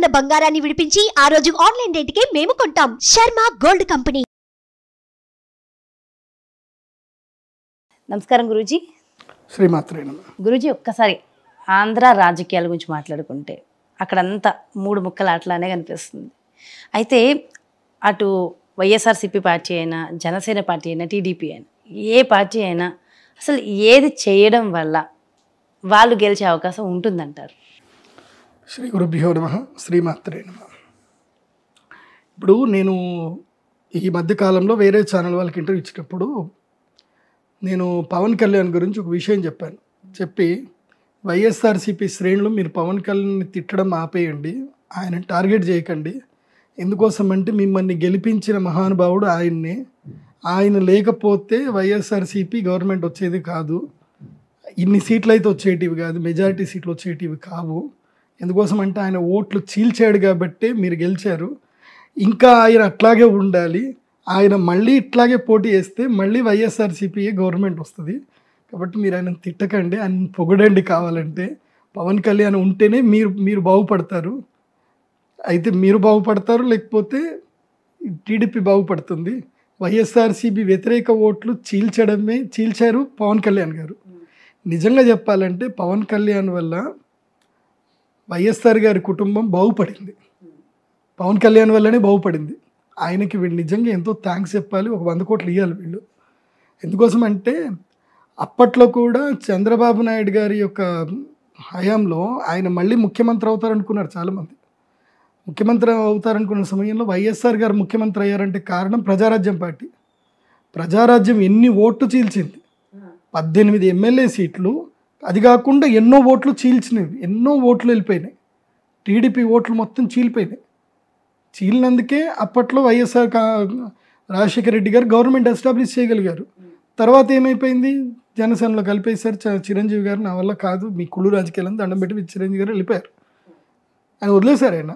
ఉన్న బంగారాన్ని విడిపించి ఆ రోజు ఆన్లైన్ రేటుకే మేము కొంటాం. Sharma gold company. నమస్కారం గురూజీ. శ్రీమాత్రే నమః. గురూజీ, ఒక్కసారి ఆంధ్ర రాజకీయాల గురించి మాట్లాడుకుంటే అక్కడంతా మూడు ముక్కల ఆటలానే కనిపిస్తుంది. అయితే అటు వైఎస్ఆర్సీపీ పార్టీ అయినా, జనసేన పార్టీ అయినా, టీడీపీ అయినా, ఏ పార్టీ అయినా అసలు ఏది చేయడం వల్ల వాళ్ళు గెలిచే అవకాశం ఉంటుందంటారు? శ్రీ గురుభ్యో నమః. శ్రీమాత్రే నమః. ఇప్పుడు నేను ఈ మధ్యకాలంలో వేరే ఛానల్ వాళ్ళకి ఇంటర్వ్యూ ఇచ్చినప్పుడు నేను పవన్ కళ్యాణ్ గురించి ఒక విషయం చెప్పాను. చెప్పి వైఎస్ఆర్సీపీ శ్రేణులు మీరు పవన్ కళ్యాణ్ని తిట్టడం ఆపేయండి, ఆయన టార్గెట్ చేయకండి. ఎందుకోసం అంటే మిమ్మల్ని గెలిపించిన మహానుభావుడు ఆయన్నే. ఆయన లేకపోతే వైఎస్ఆర్సీపీ గవర్నమెంట్ వచ్చేది కాదు, ఇన్ని సీట్లు అయితే వచ్చేటివి కాదు, మెజారిటీ సీట్లు వచ్చేటివి కావు. ఎందుకోసం అంటే ఆయన ఓట్లు చీల్చాడు కాబట్టే మీరు గెలిచారు. ఇంకా ఆయన అట్లాగే ఉండాలి, ఆయన మళ్ళీ ఇట్లాగే పోటీ చేస్తే మళ్ళీ వైఎస్ఆర్సీపీ గవర్నమెంట్ వస్తుంది. కాబట్టి మీరు ఆయన తిట్టకండి, ఆయన పొగడండి. కావాలంటే పవన్ కళ్యాణ్ ఉంటేనే మీరు బాగుపడతారు. అయితే మీరు బాగుపడతారు, లేకపోతే టీడీపీ బాగుపడుతుంది. వైఎస్ఆర్సీపీ వ్యతిరేక ఓట్లు చీల్చారు పవన్ కళ్యాణ్ గారు. నిజంగా చెప్పాలంటే పవన్ కళ్యాణ్ వల్ల వైఎస్ఆర్ గారి కుటుంబం బాగుపడింది, పవన్ కళ్యాణ్ వల్లనే బాగుపడింది. ఆయనకి వీళ్ళు నిజంగా ఎంతో థ్యాంక్స్ చెప్పాలి, ఒక 100 కోట్లు ఇవ్వాలి వీళ్ళు. ఎందుకోసం అంటే అప్పట్లో కూడా చంద్రబాబు నాయుడు గారి యొక్క హయాంలో ఆయన మళ్ళీ ముఖ్యమంత్రి అవుతారనుకున్నారు చాలామంది. ముఖ్యమంత్రి అవుతారనుకున్న సమయంలో వైఎస్ఆర్ గారు ముఖ్యమంత్రి అయ్యారంటే కారణం ప్రజారాజ్యం పార్టీ. ప్రజారాజ్యం ఎన్ని ఓట్లు చీల్చింది, 18 ఎమ్మెల్యే సీట్లు, అది కాకుండా ఎన్నో ఓట్లు చీల్చినవి, ఎన్నో ఓట్లు వెళ్ళిపోయినాయి. టీడీపీ ఓట్లు మొత్తం చీలిపోయినాయి. చీలినందుకే అప్పట్లో వైఎస్ఆర్ రాజశేఖర రెడ్డి గారు గవర్నమెంట్ ఎస్టాబ్లిష్ చేయగలిగారు. తర్వాత ఏమైపోయింది, జనసేనలో కలిపేశారు. చిరంజీవి గారు నా వల్ల కాదు, మీ కుళ్ళు రాజకీయాలను దండం పెట్టి చిరంజీవి గారు వెళ్ళిపోయారు, ఆయన వదిలేశారు. ఆయన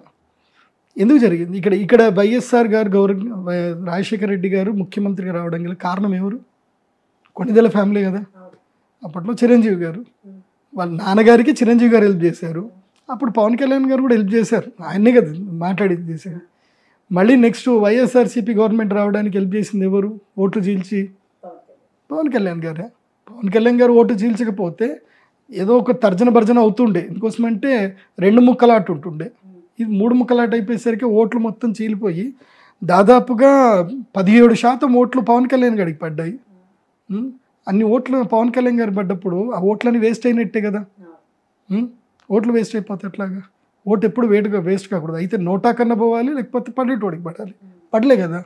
ఎందుకు జరిగింది ఇక్కడ వైఎస్ఆర్ గారు రాజశేఖర రెడ్డి గారు ముఖ్యమంత్రిగా రావడం గల కారణం ఎవరు? కొణిదెల ఫ్యామిలీ కదా. అప్పట్లో చిరంజీవి గారు వాళ్ళ నాన్నగారికి చిరంజీవి గారు హెల్ప్ చేశారు. అప్పుడు పవన్ కళ్యాణ్ గారు కూడా హెల్ప్ చేశారు, ఆయన్నే కదా మాట్లాడింది చేశారు. మళ్ళీ నెక్స్ట్ వైఎస్ఆర్సీపీ గవర్నమెంట్ రావడానికి హెల్ప్ చేసింది ఎవరు? ఓట్లు చీల్చి పవన్ కళ్యాణ్ గారే. పవన్ కళ్యాణ్ గారు ఓటు చీల్చకపోతే ఏదో ఒక తర్జన భర్జన అవుతుండే. ఎందుకోసమంటే 2 ముక్కలాట ఉంటుండే. ఇది 3 ముక్కలాట అయిపోయేసరికి ఓట్లు మొత్తం చీలిపోయి దాదాపుగా 17% ఓట్లు పవన్ కళ్యాణ్ గారికి పడ్డాయి. అన్ని ఓట్లు పవన్ కళ్యాణ్ గారు పడ్డప్పుడు ఆ ఓట్లని వేస్ట్ అయినట్టే కదా. ఓట్లు వేస్ట్ అయిపోతే ఎట్లాగా? ఓటు ఎప్పుడు వేస్ట్ కాకూడదు. అయితే నోటా కన్నా పోవాలి, లేకపోతే పడేటోడికి పడాలి. పడలే కదా.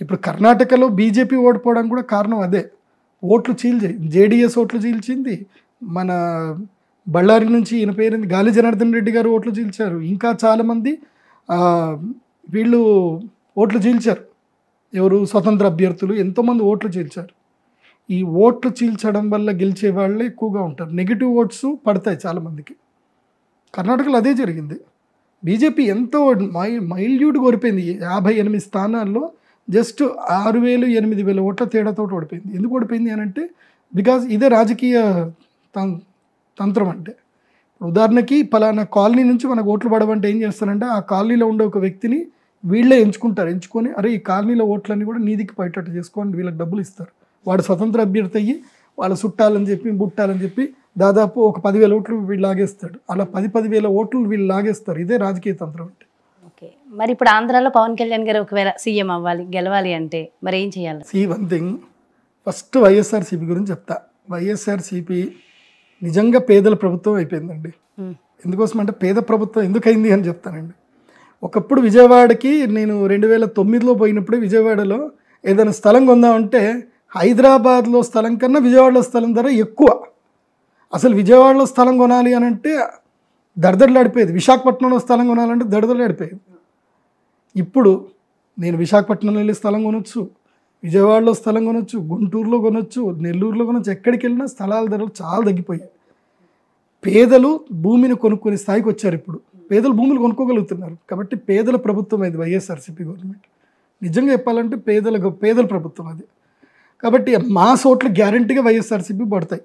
ఇప్పుడు కర్ణాటకలో బీజేపీ ఓడిపోవడానికి కూడా కారణం అదే, ఓట్లు చీల్చాయి. జేడీఎస్ ఓట్లు చీల్చింది. మన బళ్ళారి నుంచి ఈయన పేరుంది గాలి జనార్దన్ రెడ్డి గారు ఓట్లు చీల్చారు. ఇంకా చాలామంది వీళ్ళు ఓట్లు చీల్చారు. ఎవరు? స్వతంత్ర అభ్యర్థులు ఎంతోమంది ఓట్లు చీల్చారు. ఈ ఓట్లు చీల్చడం వల్ల గెలిచే వాళ్ళే ఎక్కువగా ఉంటారు. నెగిటివ్ ఓట్స్ పడతాయి చాలామందికి. కర్ణాటకలో అదే జరిగింది. బీజేపీ ఎంతో మైల్యూట్గా ఓడిపోయింది. 58 స్థానాల్లో జస్ట్ 6,000 8,000 ఓట్ల తేడాతో ఓడిపోయింది. ఎందుకు ఓడిపోయింది అని అంటే బికాజ్ ఇదే రాజకీయ తంత్రం. అంటే ఉదాహరణకి పలానా కాలనీ నుంచి మనకు ఓట్లు పడవంటే ఏం చేస్తారంటే ఆ కాలనీలో ఉండే ఒక వ్యక్తిని వీళ్ళే ఎంచుకొని అరే ఈ కాలనీలో ఓట్లన్నీ కూడా నీదికి పడేటట్టు చేసుకొని వీళ్ళకి డబ్బులు ఇస్తారు. వాడు స్వతంత్ర అభ్యర్థి అయ్యి వాళ్ళ చుట్టాలని చెప్పి బుట్టాలని చెప్పి దాదాపు ఒక 10,000 ఓట్లు వీళ్ళు లాగేస్తాడు. అలా 10,000 ఓట్లు వీళ్ళు లాగేస్తారు. ఇదే రాజకీయ తంత్రం అంటే. ఓకే, మరి ఇప్పుడు ఆంధ్రాలో పవన్ కళ్యాణ్ గారు ఒకవేళ సీఎం అవ్వాలి, గెలవాలి అంటే మరి ఏం చేయాలి? వన్ థింగ్, ఫస్ట్ వైఎస్ఆర్సీపీ గురించి చెప్తా. వైఎస్ఆర్సీపీ నిజంగా పేదల ప్రభుత్వం అయిపోయిందండి. ఎందుకోసం అంటే పేద ప్రభుత్వం ఎందుకైంది అని చెప్తానండి. ఒకప్పుడు విజయవాడకి నేను 2009లో పోయినప్పుడు విజయవాడలో ఏదైనా స్థలం కొందామంటే హైదరాబాద్లో స్థలం కన్నా విజయవాడలో స్థలం ధర ఎక్కువ. అసలు విజయవాడలో స్థలం కొనాలి అని అంటే దడదడలాడిపోయేది. విశాఖపట్నంలో స్థలం కొనాలంటే దడదడలాడిపోయేది. ఇప్పుడు నేను విశాఖపట్నంలో వెళ్ళి స్థలం కొనొచ్చు, విజయవాడలో స్థలం కొనొచ్చు, గుంటూరులో కొనొచ్చు, నెల్లూరులో కొనొచ్చు. ఎక్కడికి వెళ్ళినా స్థలాల ధరలు చాలా తగ్గిపోయాయి. పేదలు భూమిని కొనుక్కునే స్థాయికి వచ్చారు. ఇప్పుడు పేదలు భూములు కొనుక్కోగలుగుతున్నారు. కాబట్టి పేదల ప్రభుత్వం అది వైఎస్ఆర్సీపీ గవర్నమెంట్. నిజంగా చెప్పాలంటే పేదల ప్రభుత్వం అది. కాబట్టి మాస్ ఓట్లు గ్యారంటీగా వైఎస్ఆర్సీపీ పడతాయి.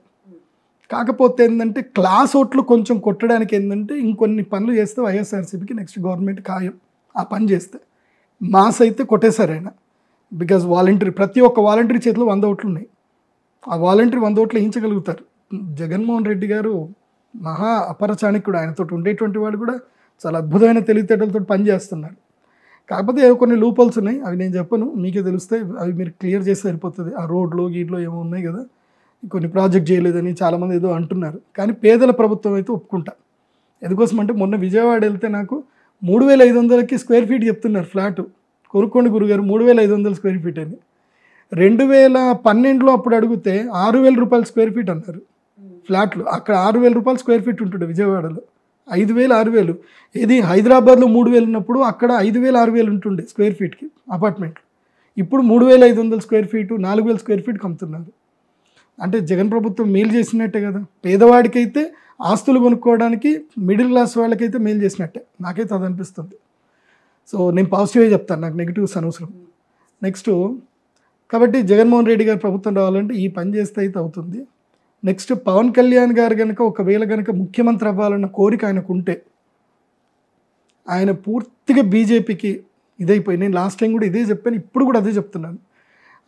కాకపోతే ఏంటంటే క్లాస్ ఓట్లు కొంచెం కొట్టడానికి ఏంటంటే ఇంకొన్ని పనులు చేస్తే వైఎస్ఆర్సీపీకి నెక్స్ట్ గవర్నమెంట్ ఖాయం ఆ పని చేస్తే. మాస్ అయితే కొట్టేశారు ఆయన. బికాజ్ వాలంటరీ, ప్రతి ఒక్క వాలంటరీ చేతిలో 100 ఓట్లు ఉన్నాయి. ఆ వాలంటరీ 100 ఓట్లు వేయించగలుగుతారు. జగన్మోహన్ రెడ్డి గారు మహా అపర చాణక్యుడు. ఆయనతో ఉండేటువంటి వాడు కూడా చాలా అద్భుతమైన తెలివితేటలతో పనిచేస్తున్నాడు. కాకపోతే ఏవో కొన్ని లూపోల్స్ ఉన్నాయి, అవి నేను చెప్పను, మీకే తెలుస్తాయి. అవి మీరు క్లియర్ చేస్తే సరిపోతుంది. ఆ రోడ్లు గీట్లో ఏమో ఉన్నాయి కదా, కొన్ని ప్రాజెక్ట్ చేయలేదని చాలామంది ఏదో అంటున్నారు. కానీ పేదల ప్రభుత్వం అయితే ఒప్పుకుంటా. ఎందుకోసం అంటే మొన్న విజయవాడ వెళ్తే నాకు 3500కి స్క్వేర్ ఫీట్ చెప్తున్నారు ఫ్లాటు. కొనుక్కోండి గురుగారు 3500 స్క్వేర్ ఫీట్ అని. 2012లో అప్పుడు అడిగితే 6000 రూపాయలు స్క్వేర్ ఫీట్ అన్నారు ఫ్లాట్లు. అక్కడ 6000 రూపాయలు స్క్వేర్ ఫీట్ ఉంటుండే విజయవాడలో. 5000 6000. ఇది హైదరాబాద్లో 3000 ఉన్నప్పుడు అక్కడ 5000 6000 ఉంటుండే స్క్వేర్ ఫీట్కి అపార్ట్మెంట్లు. ఇప్పుడు 3500 స్క్వేర్ ఫీటు 4000 స్క్వేర్ ఫీట్కి అమ్ముతున్నారు. అంటే జగన్ ప్రభుత్వం మేలు చేసినట్టే కదా. పేదవాడికైతే ఆస్తులు కొనుక్కోవడానికి, మిడిల్ క్లాస్ వాళ్ళకైతే మేలు చేసినట్టే, నాకైతే అది అనిపిస్తుంది. సో నేను పాజిటివే చెప్తాను, నాకు నెగిటివ్స్ అనవసరం. నెక్స్ట్ కాబట్టి జగన్మోహన్ రెడ్డి గారు ప్రభుత్వం రావాలంటే ఈ పని చేస్తే అయితే అవుతుంది. నెక్స్ట్ పవన్ కళ్యాణ్ గారు కనుక ఒకవేళ కనుక ముఖ్యమంత్రి అవ్వాలన్న కోరిక ఆయనకు ఉంటే, ఆయన పూర్తిగా బీజేపీకి ఇదైపోయి, నేను లాస్ట్ టైం కూడా ఇదే చెప్పాను, ఇప్పుడు కూడా అదే చెప్తున్నాను,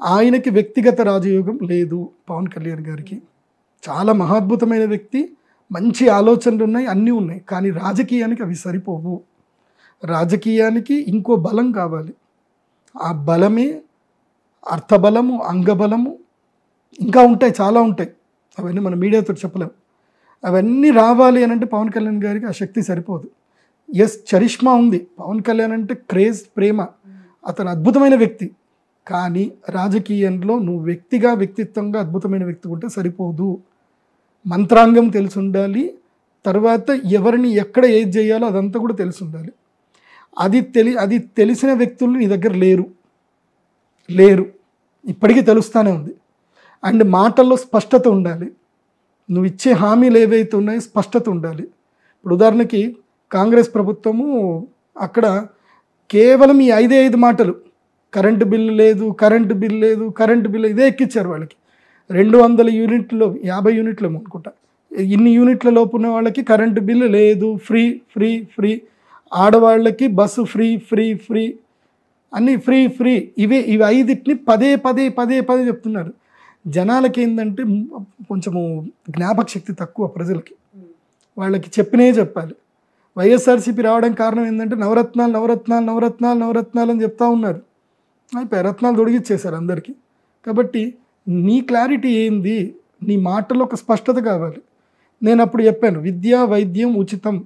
ఆయనకి వ్యక్తిగత రాజయోగం లేదు. పవన్ కళ్యాణ్ గారికి చాలా మహాద్భుతమైన వ్యక్తి, మంచి ఆలోచనలు ఉన్నాయి, అన్నీ ఉన్నాయి, కానీ రాజకీయానికి అవి సరిపోవు. రాజకీయానికి ఇంకో బలం కావాలి. ఆ బలమే అర్థబలము, అంగబలము, ఇంకా ఉంటాయి, చాలా ఉంటాయి. అవన్నీ మన మీడియాతో చెప్పలేము. అవన్నీ రావాలి అని అంటే పవన్ కళ్యాణ్ గారికి ఆ శక్తి సరిపోదు. ఎస్, చరిష్మా ఉంది, పవన్ కళ్యాణ్ అంటే క్రేజ్, ప్రేమ, అతను అద్భుతమైన వ్యక్తి. కానీ రాజకీయంలో నువ్వు వ్యక్తిత్వంగా అద్భుతమైన వ్యక్తి ఉంటే సరిపోదు. మంత్రాంగం తెలిసి ఉండాలి. తర్వాత ఎవరిని ఎక్కడ ఏది చేయాలో అదంతా కూడా తెలిసి ఉండాలి. అది తెలిసిన వ్యక్తులు నీ దగ్గర లేరు, ఇప్పటికీ తెలుస్తూనే ఉంది. అండ్ మాటల్లో స్పష్టత ఉండాలి. నువ్వు ఇచ్చే హామీలు ఏవైతే ఉన్నాయో స్పష్టత ఉండాలి. ఇప్పుడు ఉదాహరణకి కాంగ్రెస్ ప్రభుత్వము అక్కడ కేవలం ఈ 5 మాటలు, కరెంటు బిల్లు లేదు, కరెంటు బిల్లు ఇదే ఎక్కిచ్చారు వాళ్ళకి. 200 యూనిట్లు 50 యూనిట్లు అనుకుంటా, ఇన్ని యూనిట్ల లోపు ఉన్న వాళ్ళకి కరెంటు బిల్లు లేదు, ఫ్రీ, ఆడవాళ్ళకి బస్సు ఫ్రీ, అన్నీ ఫ్రీ. ఇవి 5టిని పదే చెప్తున్నారు. జనాలకి ఏంటంటే కొంచెము జ్ఞాపక శక్తి తక్కువ ప్రజలకి, వాళ్ళకి చెప్పాలి. వైఎస్ఆర్సీపీ రావడం కారణం ఏంటంటే నవరత్నాలు అని చెప్తా ఉన్నారు. అయిపోయి రత్నాలు దొడిగిచ్చేశారు అందరికీ. కాబట్టి నీ క్లారిటీ ఏంది, నీ మాటలో ఒక స్పష్టత కావాలి. నేను అప్పుడు చెప్పాను, విద్యా వైద్యం ఉచితం,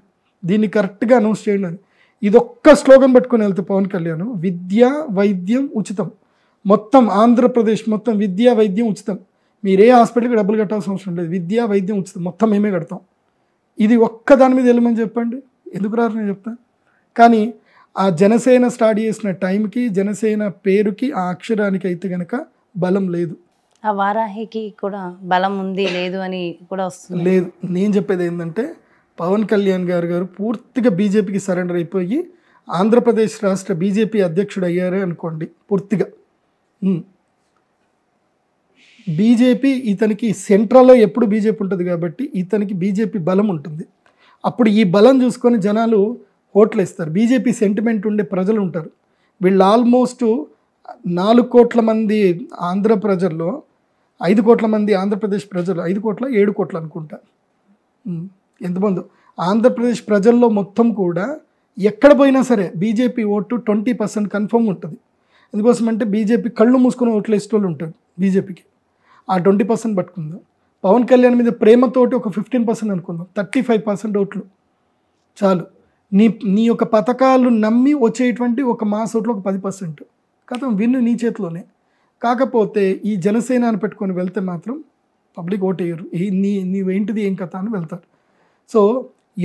దీన్ని కరెక్ట్గా అనౌన్స్ చేయండి అని. ఇదొక్క స్లోగన్ పట్టుకొని వెళ్తే పవన్ కళ్యాణ్, విద్యా వైద్యం ఉచితం, మొత్తం ఆంధ్రప్రదేశ్ మొత్తం విద్యా వైద్యం ఉచితం, మీరే హాస్పిటల్కి డబ్బులు కట్టాల్సిన అవసరం లేదు, విద్యా వైద్యం ఉచితం, మొత్తం మేమే కడతాం. ఇది ఒక్క దాని మీద వెళ్ళమని చెప్పండి, ఎందుకు రారు నేను చెప్తాను. కానీ ఆ జనసేన స్టార్ట్ చేసిన టైంకి, జనసేన పేరుకి, ఆ అక్షరానికి అయితే కనుక బలం లేదు. ఆ వారాహికి కూడా బలం ఉంది లేదు అని కూడా వస్తుంది. లేదు, నేను చెప్పేది ఏంటంటే పవన్ కళ్యాణ్ గారు పూర్తిగా బీజేపీకి సరెండర్ అయిపోయి ఆంధ్రప్రదేశ్ రాష్ట్ర బీజేపీ అధ్యక్షుడు అయ్యారే అనుకోండి. పూర్తిగా బీజేపీ ఇతనికి సెంట్రల్లో ఎప్పుడు బీజేపీ ఉంటుంది కాబట్టి ఇతనికి బీజేపీ బలం ఉంటుంది. అప్పుడు ఈ బలం చూసుకొని జనాలు ఓట్లు వేస్తారు. బీజేపీ సెంటిమెంట్ ఉండే ప్రజలు ఉంటారు. వీళ్ళు ఆల్మోస్ట్ 4 కోట్ల మంది ఆంధ్ర ప్రజల్లో 5 కోట్ల మంది ఆంధ్రప్రదేశ్ ప్రజలు, 5 కోట్ల 7 కోట్ల అనుకుంటా, ఎంతమంది ఆంధ్రప్రదేశ్ ప్రజల్లో మొత్తం కూడా ఎక్కడ పోయినా సరే బీజేపీ ఓటు 20% కన్ఫర్మ్ ఉంటుంది. ఎందుకోసం అంటే బీజేపీ కళ్ళు మూసుకొని ఓట్లు వేసే వాళ్ళు ఉంటారు బీజేపీకి. ఆ 20% పట్టుకుందాం. పవన్ కళ్యాణ్ మీద ప్రేమతోటి ఒక 15% అనుకుందాం, 35% ఓట్లు చాలు. నీ యొక్క పథకాలు నమ్మి వచ్చేటువంటి ఒక మాస్ ఓట్లు ఒక 10%, కథం విన్ను నీ చేతిలోనే. కాకపోతే ఈ జనసేన అని పెట్టుకొని వెళ్తే మాత్రం పబ్లిక్ ఓటు వేయరు, నీవేంటిది ఏం కథ అని వెళ్తారు. సో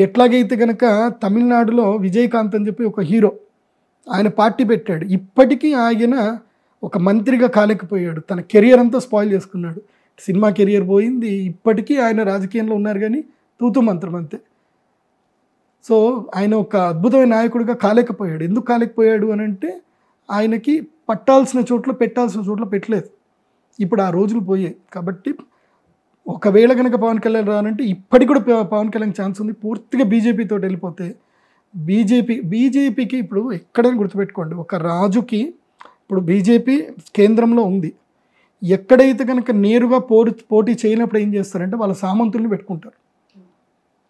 ఎట్లాగైతే కనుక తమిళనాడులో విజయకాంత్ అని చెప్పి ఒక హీరో, ఆయన పార్టీ పెట్టాడు, ఇప్పటికీ ఆయన ఒక మంత్రిగా కాలేకపోయాడు, తన కెరియర్ అంతా స్పాయిల్ చేసుకున్నాడు, సినిమా కెరియర్ పోయింది. ఇప్పటికీ ఆయన రాజకీయంలో ఉన్నారు కానీ తూతూ మంత్రం అంతే. సో ఆయన ఒక అద్భుతమైన నాయకుడిగా కాలేకపోయాడు. ఎందుకు కాలేకపోయాడు అని అంటే ఆయనకి పెట్టాల్సిన చోట్ల పెట్టలేదు. ఇప్పుడు ఆ రోజులు పోయాయి. కాబట్టి ఒకవేళ కనుక పవన్ కళ్యాణ్ రానంటే ఇప్పటికి కూడా పవన్ కళ్యాణ్ ఛాన్స్ ఉంది. పూర్తిగా బీజేపీతో వెళ్ళిపోతే బీజేపీకి ఇప్పుడు ఎక్కడైనా గుర్తుపెట్టుకోండి, ఒక రాజుకి ఇప్పుడు బీజేపీ కేంద్రంలో ఉంది, ఎక్కడైతే కనుక నేరుగా పోటీ చేయనప్పుడు ఏం చేస్తారంటే వాళ్ళ సామంతుల్ని పెట్టుకుంటారు.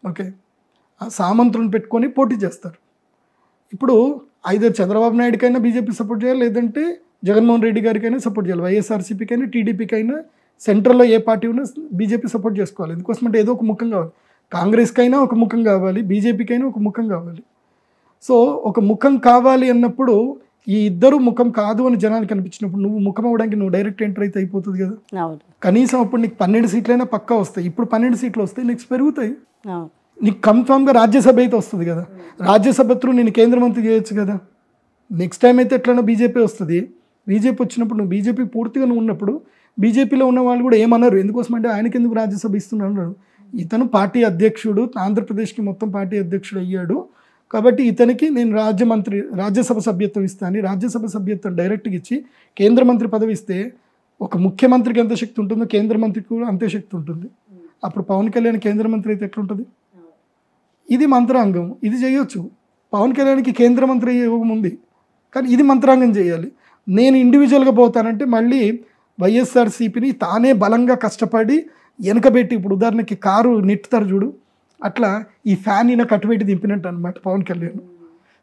ఓకే, ఆ సామంతులను పెట్టుకొని పోటీ చేస్తారు. ఇప్పుడు ఐదర్ చంద్రబాబు నాయుడుకైనా బీజేపీ సపోర్ట్ చేయాలి, లేదంటే జగన్మోహన్ రెడ్డి గారికైనా సపోర్ట్ చేయాలి, వైఎస్ఆర్సీపీకైనా టీడీపీకైనా సెంట్రల్లో ఏ పార్టీ ఉన్నా బీజేపీ సపోర్ట్ చేసుకోవాలి. ఎందుకోసమంటే ఏదో ఒక ముఖం కావాలి, కాంగ్రెస్కైనా ఒక ముఖం కావాలి, బీజేపీకైనా ఒక ముఖం కావాలి. సో ఒక ముఖం కావాలి అన్నప్పుడు ఈ ఇద్దరు ముఖం కాదు అని జనానికి అనిపించినప్పుడు నువ్వు ముఖం అవ్వడానికి నువ్వు డైరెక్ట్ ఎంటర్ అయితే అయిపోతుంది కదా. కనీసం అప్పుడు నీకు 12 సీట్లైనా పక్కా వస్తాయి. ఇప్పుడు 12 సీట్లు వస్తాయి, నెక్స్ట్ పెరుగుతాయి, నీకు కన్ఫామ్గా రాజ్యసభ అయితే వస్తుంది కదా. రాజ్యసభ త్రూ నేను కేంద్ర మంత్రి చేయొచ్చు కదా. నెక్స్ట్ టైం అయితే ఎట్లన్నా బీజేపీ వస్తుంది. బీజేపీ వచ్చినప్పుడు నువ్వు బీజేపీ పూర్తిగా నువ్వు ఉన్నప్పుడు బీజేపీలో ఉన్న వాళ్ళు కూడా ఏమన్నారు, ఎందుకోసమంటే ఆయనకి ఎందుకు రాజ్యసభ ఇస్తున్నారు, ఇతను పార్టీ అధ్యక్షుడు, ఆంధ్రప్రదేశ్కి మొత్తం పార్టీ అధ్యక్షుడు అయ్యాడు కాబట్టి ఇతనికి నేను రాజ్యసభ సభ్యత్వం ఇస్తాను. రాజ్యసభ సభ్యత్వం డైరెక్ట్గా ఇచ్చి కేంద్ర మంత్రి పదవి ఇస్తే ఒక ముఖ్యమంత్రికి ఎంత శక్తి ఉంటుందో కేంద్ర మంత్రికి కూడా అంతే శక్తి ఉంటుంది. అప్పుడు పవన్ కళ్యాణ్ కేంద్ర మంత్రి అయితే ఎట్లుంటుంది? ఇది మంత్రాంగం, ఇది చేయొచ్చు. పవన్ కళ్యాణ్కి కేంద్ర మంత్రి యోగం ఉంది, కానీ ఇది మంత్రాంగం చేయాలి. నేను ఇండివిజువల్గా పోతానంటే మళ్ళీ వైఎస్ఆర్సీపీని తానే బలంగా కష్టపడి వెనకబెట్టి, ఇప్పుడు ఉదాహరణకి కారు నెట్టుతారు చూడు, అట్లా ఈ ఫ్యాన్ ఈయన కట్టబెట్టి దింపినట్టు అనమాట పవన్ కళ్యాణ్.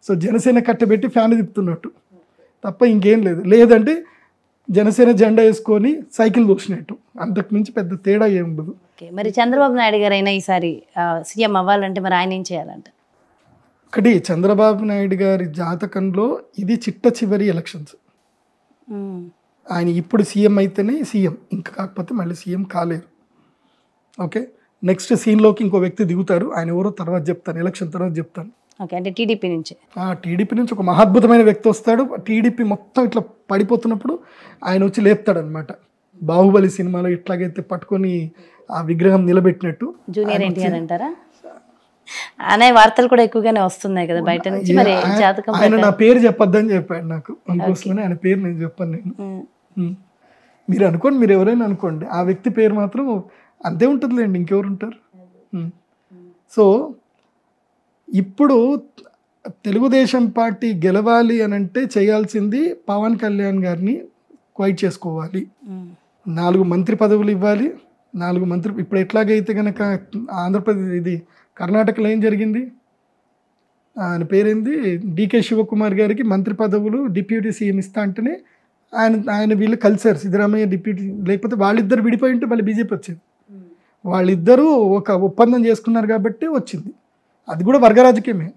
సో జనసేన కట్టబెట్టి ఫ్యాన్ తిప్పుతున్నట్టు తప్ప ఇంకేం లేదు. లేదంటే జనసేన జెండా వేసుకొని సైకిల్ దూసినట్టు, అంతకు మించి పెద్ద తేడా ఏం ఉండదు. మరి చంద్రబాబు నాయుడు గారు అయినా ఈసారి సీఎం అవ్వాలంటే మరి ఆయన ఏం చేయాలంట? ఒకటి, చంద్రబాబు నాయుడు గారి జాతకంలో ఇది చిట్ట చివరి ఎలక్షన్స్. ఆయన ఇప్పుడు సీఎం అయితేనే సీఎం, ఇంకా కాకపోతే మళ్ళీ సీఎం కాలేరు. ఓకే, నెక్స్ట్ సీన్లోకి ఇంకో వ్యక్తి దిగుతారు, ఆయన ఎవరో తర్వాత చెప్తాను, ఎలక్షన్ తర్వాత చెప్తాను. ఓకే, అంటే టీడీపీ నుంచి ఒక మహాద్భుతమైన వ్యక్తి వస్తాడు. టీడీపీ మొత్తం ఇట్లా పడిపోతున్నప్పుడు ఆయన వచ్చి లేపుతాడు అనమాట. బాహుబలి సినిమాలో ఇట్లాగైతే పట్టుకొని ఆ విగ్రహం నిలబెట్టినట్టు. జూనియర్ ఎన్టీఆర్ అంటారా అనే వార్తలు కూడా ఎక్కువగానే వస్తున్నాయి కదా బయట నుంచి. మరి జాతకం ఆయన నా పేరు చెప్పొద్దని చెప్పాడు నాకు, అందుకోసమని ఆయన పేరు నేను చెప్పాను. నేను మీరు అనుకోండి, మీరు ఎవరైనా అనుకోండి, ఆ వ్యక్తి పేరు మాత్రం అంతే ఉంటుందిలేండి, ఇంకెవరు ఉంటారు. సో ఇప్పుడు తెలుగుదేశం పార్టీ గెలవాలి అని అంటే చేయాల్సింది పవన్ కళ్యాణ్ గారిని క్వైట్ చేసుకోవాలి, 4 మంత్రి పదవులు ఇవ్వాలి. 4 మంత్రి ఇప్పుడు ఎట్లాగైతే కనుక ఆంధ్రప్రదేశ్ ఇది కర్ణాటకలో ఏం జరిగింది, ఆయన పేరేంది, డికే శివకుమార్ గారికి మంత్రి పదవులు డిప్యూటీ సీఎం ఇస్తా అంటేనే ఆయన వీళ్ళు కలిసారు, సిద్ధరామయ్య డిప్యూటీ. లేకపోతే వాళ్ళిద్దరు విడిపోయి ఉంటే మళ్ళీ బీజేపీ వచ్చేది. వాళ్ళిద్దరూ ఒక ఒప్పందం చేసుకున్నారు కాబట్టి వచ్చింది, అది కూడా వర్గ రాజకీయమే.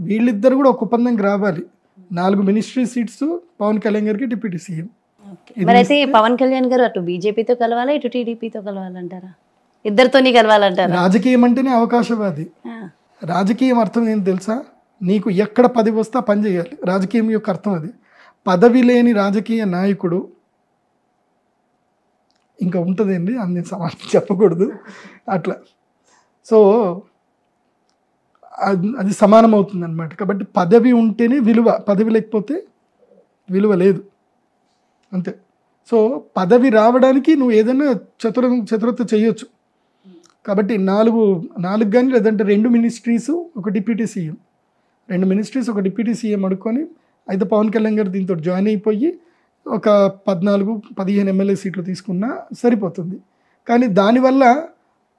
వీళ్ళిద్దరు కూడా ఒక ఒప్పందంకి రావాలి. 4 మినిస్ట్రీ సీట్స్ పవన్ కళ్యాణ్ గారికి డిప్యూటీ సీఎం. మరి అయితే పవన్ కళ్యాణ్ గారు అటు బీజేపీతో కలవాలా, ఇటు టీడీపీతో కలవాలంటారా? ఇద్దరితోని కలవాలంటారా? రాజకీయం అంటేనే అవకాశవాది. రాజకీయం అర్థం ఏంటి తెలుసా? నీకు ఎక్కడ పదవి వస్తే పని చేయాలి. రాజకీయం యొక్క అర్థం అది. పదవి లేని రాజకీయ నాయకుడు ఇంకా ఉంటుందండి, అన్ని సమాజం చెప్పకూడదు అట్లా. సో అది సమానం అవుతుంది అనమాట. కాబట్టి పదవి ఉంటేనే విలువ, పదవి లేకపోతే విలువ లేదు, అంతే. సో పదవి రావడానికి నువ్వు ఏదైనా చతురత చేయొచ్చు. కాబట్టి 4 కానీ లేదంటే 2 మినిస్ట్రీస్ ఒక డిప్యూటీ సీఎం, 2 మినిస్ట్రీస్ ఒక డిప్యూటీ సీఎం అడుక్కొని అయితే పవన్ కళ్యాణ్ గారు దీంతో జాయిన్ అయిపోయి ఒక 14-15 ఎమ్మెల్యే సీట్లు తీసుకున్నా సరిపోతుంది. కానీ దానివల్ల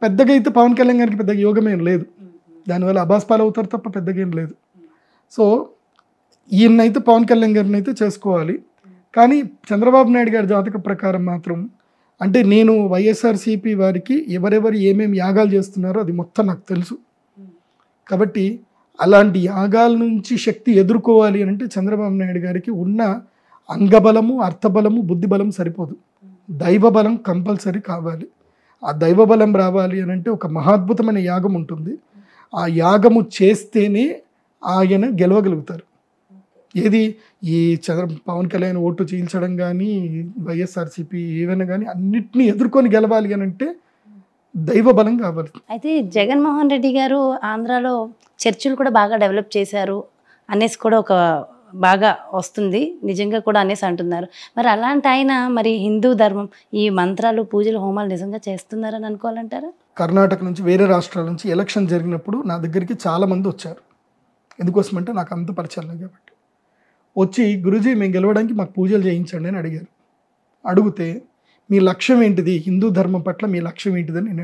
పెద్దగా అయితే పవన్ కళ్యాణ్ గారికి పెద్దగా యోగమేం లేదు, దానివల్ల అబాస్పాలు అవుతారు తప్ప పెద్దగా ఏం లేదు. సో ఈయనైతే పవన్ కళ్యాణ్ గారిని అయితే చేసుకోవాలి. కానీ చంద్రబాబు నాయుడు గారి జాతక ప్రకారం మాత్రం, అంటే నేను వైఎస్ఆర్సీపీ వారికి ఎవరెవరు ఏమేమి యాగాలు చేస్తున్నారో అది మొత్తం నాకు తెలుసు. కాబట్టి అలాంటి యాగాల నుంచి శక్తి ఎదుర్కోవాలి అని అంటే చంద్రబాబు నాయుడు గారికి ఉన్న అంగబలము, అర్థబలము, బుద్ధిబలం సరిపోదు, దైవబలం కంపల్సరీ కావాలి. ఆ దైవబలం రావాలి అని అంటే ఒక మహాద్భుతమైన యాగం ఉంటుంది. ఆ యాగము చేస్తేనే ఆయన గెలవగలుగుతారు. ఏది ఈ పవన్ కళ్యాణ్ ఓటు చీల్చడం కానీ వైఎస్ఆర్సీపీ ఏమైనా కానీ అన్నిటినీ ఎదుర్కొని గెలవాలి అని అంటే దైవ బలం కావాలి. అయితే జగన్మోహన్ రెడ్డి గారు ఆంధ్రాలో చర్చిలు కూడా బాగా డెవలప్ చేశారు అనేసి కూడా ఒక బాగా వస్తుంది నిజంగా కూడా అనేసి అంటున్నారు. మరి అలాంటి ఆయన మరి హిందూ ధర్మం ఈ మంత్రాలు పూజలు హోమాలు నిజంగా చేస్తున్నారని అనుకోవాలంటారా? కర్ణాటక నుంచి వేరే రాష్ట్రాల నుంచి ఎలక్షన్ జరిగినప్పుడు నా దగ్గరికి చాలామంది వచ్చారు. ఎందుకోసమంటే నాకు అంత పరిచయం లేదు కాబట్టి. వచ్చి గురూజీ మేము గెలవడానికి మాకు పూజలు చేయించండి అని అడిగారు. అడిగితే మీ లక్ష్యం ఏంటిది, హిందూ ధర్మం పట్ల మీ లక్ష్యం ఏంటిదని నేను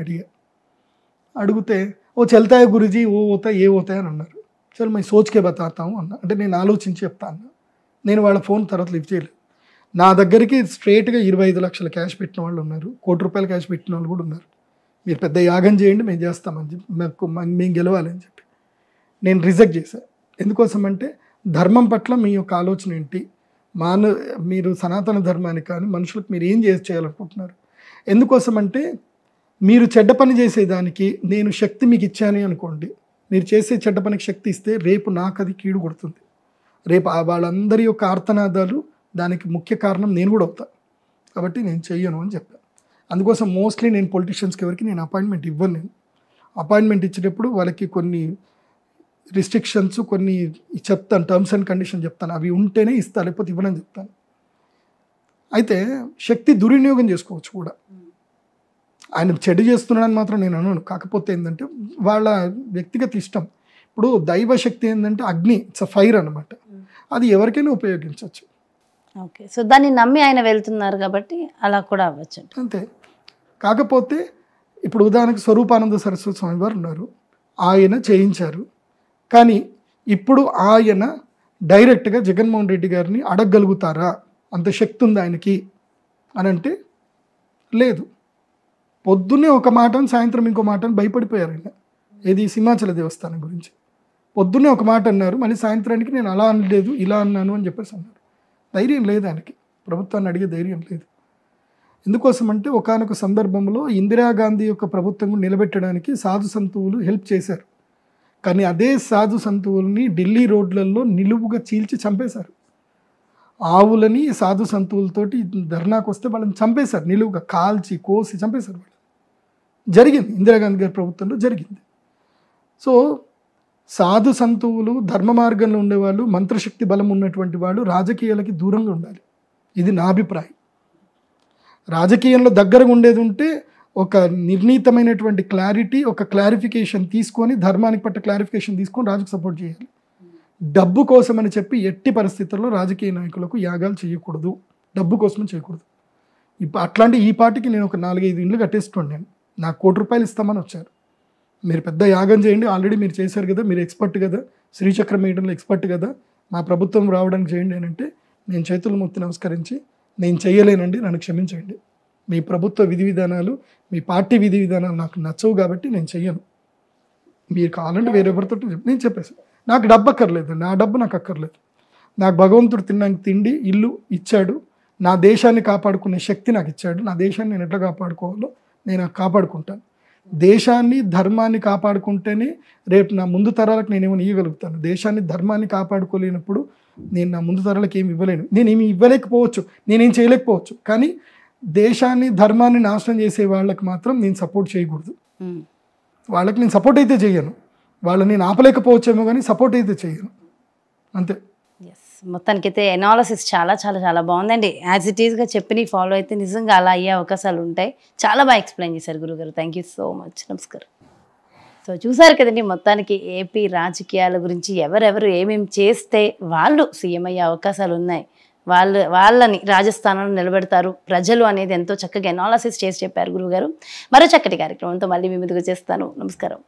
అడిగితే ఓ చల్తాయో గురూజీ ఓ అవుతాయి ఏ అవుతాయి అని అన్నారు. చలో మేము సోచ్కే బతాతాము అన్న. అంటే నేను ఆలోచించి చెప్తాను. నేను వాళ్ళ ఫోన్ తర్వాత లిఫ్ట్ చేయలేదు. నా దగ్గరికి స్ట్రేట్గా 25 లక్షల క్యాష్ పెట్టిన వాళ్ళు ఉన్నారు, ₹1,00,00,000 క్యాష్ పెట్టిన వాళ్ళు కూడా ఉన్నారు. మీరు పెద్ద యాగం చేయండి మేము చేస్తామని చెప్పి మేము గెలవాలి అని చెప్పి నేను రిజెక్ట్ చేశాను. ఎందుకోసం అంటే ధర్మం పట్ల మీ యొక్క ఆలోచన ఏంటి, మీరు సనాతన ధర్మానికి కానీ మనుషులకు మీరు ఏం చేయాలనుకుంటున్నారు, ఎందుకోసం అంటే మీరు చెడ్డ పని చేసేదానికి నేను శక్తి మీకు ఇచ్చాను అనుకోండి, మీరు చేసే చెడ్డ పనికి శక్తి ఇస్తే రేపు నాకు అది కీడు కొడుతుంది. రేపు వాళ్ళందరి యొక్క ఆర్తనాదాలు దానికి ముఖ్య కారణం నేను కూడా అవుతాను. కాబట్టి నేను చెయ్యను అని చెప్పాను. అందుకోసం మోస్ట్లీ నేను పొలిటీషియన్స్కి ఎవరికి నేను అపాయింట్మెంట్ ఇవ్వను. నేను అపాయింట్మెంట్ ఇచ్చేటప్పుడు వాళ్ళకి కొన్ని రిస్ట్రిక్షన్స్ కొన్ని చెప్తాను, టర్మ్స్ అండ్ కండిషన్ చెప్తాను. అవి ఉంటేనే ఇస్తాను, లేకపోతే ఇవ్వనని చెప్తాను. అయితే శక్తి దుర్వినియోగం చేసుకోవచ్చు కూడా. ఆయన చెడు చేస్తున్నాడని మాత్రం నేను అనను. కాకపోతే ఏంటంటే వాళ్ళ వ్యక్తిగత ఇష్టం. ఇప్పుడు దైవశక్తి ఏంటంటే అగ్ని, ఇట్స్ అ ఫైర్ అనమాట. అది ఎవరికైనా ఉపయోగించవచ్చు. ఓకే, సో దాన్ని నమ్మి ఆయన వెళ్తున్నారు కాబట్టి అలా కూడా అవ్వచ్చు అంతే. కాకపోతే ఇప్పుడు ఉదాహరణకు స్వరూపానంద సరస్వతి స్వామి వారు ఉన్నారు, ఆయన చేయించారు. కానీ ఇప్పుడు ఆయన డైరెక్ట్గా జగన్మోహన్ రెడ్డి గారిని అడగగలుగుతారా, అంత శక్తి ఉంది ఆయనకి అని అంటే లేదు. పొద్దున్నే ఒక మాటను సాయంత్రం ఇంకో మాటను భయపడిపోయారు ఆయన. ఏది సింహాచల దేవస్థానం గురించి పొద్దున్నే ఒక మాట అన్నారు, మళ్ళీ సాయంత్రానికి నేను అలా అనలేదు ఇలా అన్నాను అని చెప్పేసి అన్నారు. ధైర్యం లేదు ఆయనకి, ప్రభుత్వాన్ని అడిగే ధైర్యం లేదు. ఎందుకోసం అంటే ఒకానొక సందర్భంలో ఇందిరాగాంధీ యొక్క ప్రభుత్వం నిలబెట్టడానికి సాధు సంతువులు హెల్ప్ చేశారు. కానీ అదే సాధు సంతువుల్ని ఢిల్లీ రోడ్లలో నిలువుగా చీల్చి చంపేశారు. ఆవులని సాధు సంతువులతోటి ధర్నాకు వస్తే వాళ్ళని చంపేశారు, నిలువుగా కాల్చి కోసి చంపేశారు. వాళ్ళు జరిగింది, ఇందిరాగాంధీ గారి ప్రభుత్వంలో జరిగింది. సో సాధు సంతువులు ధర్మ మార్గంలో ఉండేవాళ్ళు, మంత్రశక్తి బలం ఉన్నటువంటి వాళ్ళు రాజకీయాలకి దూరంగా ఉండాలి. ఇది నా అభిప్రాయం. రాజకీయంలో దగ్గరగా ఉండేది ఉంటే ఒక నిర్ణీతమైనటువంటి క్లారిటీ, ఒక క్లారిఫికేషన్ తీసుకొని ధర్మానికి పట్ల క్లారిఫికేషన్ తీసుకొని రాజుకు సపోర్ట్ చేయాలి. డబ్బు కోసం అని చెప్పి ఎట్టి పరిస్థితుల్లో రాజకీయ నాయకులకు యాగాలు చేయకూడదు, డబ్బు కోసం చేయకూడదు. ఇప్పుడు అట్లాంటి ఈ పార్టీకి నేను ఒక 4-5 ఇండ్లు కట్టేసుకోండి, నాకు ₹1,00,00,000 ఇస్తామని వచ్చారు. మీరు పెద్ద యాగం చేయండి, ఆల్రెడీ మీరు చేశారు కదా, మీరు ఎక్స్పర్ట్ కదా, శ్రీచక్రం వేయడంలో ఎక్స్పర్ట్ కదా, మా ప్రభుత్వం రావడానికి చేయండి అని అంటే నేను చేతులు మొత్తి నమస్కరించి నేను చేయలేనండి, నన్ను క్షమించండి, మీ ప్రభుత్వ విధి విధానాలు మీ పార్టీ విధి విధానాలు నాకు నచ్చవు కాబట్టి నేను చెయ్యను, మీరు కావాలంటే వేరెవరితో నేను చెప్పేసి నాకు డబ్బు అక్కర్లేదు, నా డబ్బు నాకు అక్కర్లేదు. నాకు భగవంతుడు తినడానికి తిండి ఇల్లు ఇచ్చాడు, నా దేశాన్ని కాపాడుకునే శక్తి నాకు ఇచ్చాడు. నా దేశాన్ని నేను ఎట్లా కాపాడుకోవాలో నేను కాపాడుకుంటాను. దేశాన్ని ధర్మాన్ని కాపాడుకుంటేనే రేపు నా ముందు తరాలకు నేనేమైనా ఇవ్వగలుగుతాను. దేశాన్ని ధర్మాన్ని కాపాడుకోలేనప్పుడు నేను నా ముందు తరాలకు ఏమి ఇవ్వలేను. నేనేమి ఇవ్వలేకపోవచ్చు, నేనేం చేయలేకపోవచ్చు, కానీ దేశాన్ని ధర్మాన్ని నాశనం చేసే వాళ్ళకి మాత్రం నేను సపోర్ట్ చేయకూడదు. వాళ్ళకి నేను సపోర్ట్ అయితే చేయను, వాళ్ళని నేను ఆపలేకపోవచ్చేమో కానీ సపోర్ట్ అయితే చేయను, అంతే. మొత్తానికైతే ఎనాలిసిస్ చాలా చాలా చాలా బాగుందండి. యాజ్ ఇట్ ఈస్గా చెప్పి ఫాలో అయితే నిజంగా అలా అయ్యే అవకాశాలు ఉంటాయి. చాలా బాగా ఎక్స్ప్లెయిన్ చేశారు గురుగారు. Thank you so much. నమస్కారం. సో చూసారు కదండి, మొత్తానికి ఏపీ రాజకీయాల గురించి ఎవరెవరు ఏమేమి చేస్తే వాళ్ళు సీఎం అయ్యే అవకాశాలు ఉన్నాయి, వాళ్ళని రాజస్థానంలో నిలబెడతారు ప్రజలు అనేది ఎంతో చక్కగా ఎనాలిసిస్ చేసి చెప్పారు గురుగారు. మరో చక్కటి కార్యక్రమంతో మళ్ళీ మీ ముందుకు చేస్తాను. నమస్కారం.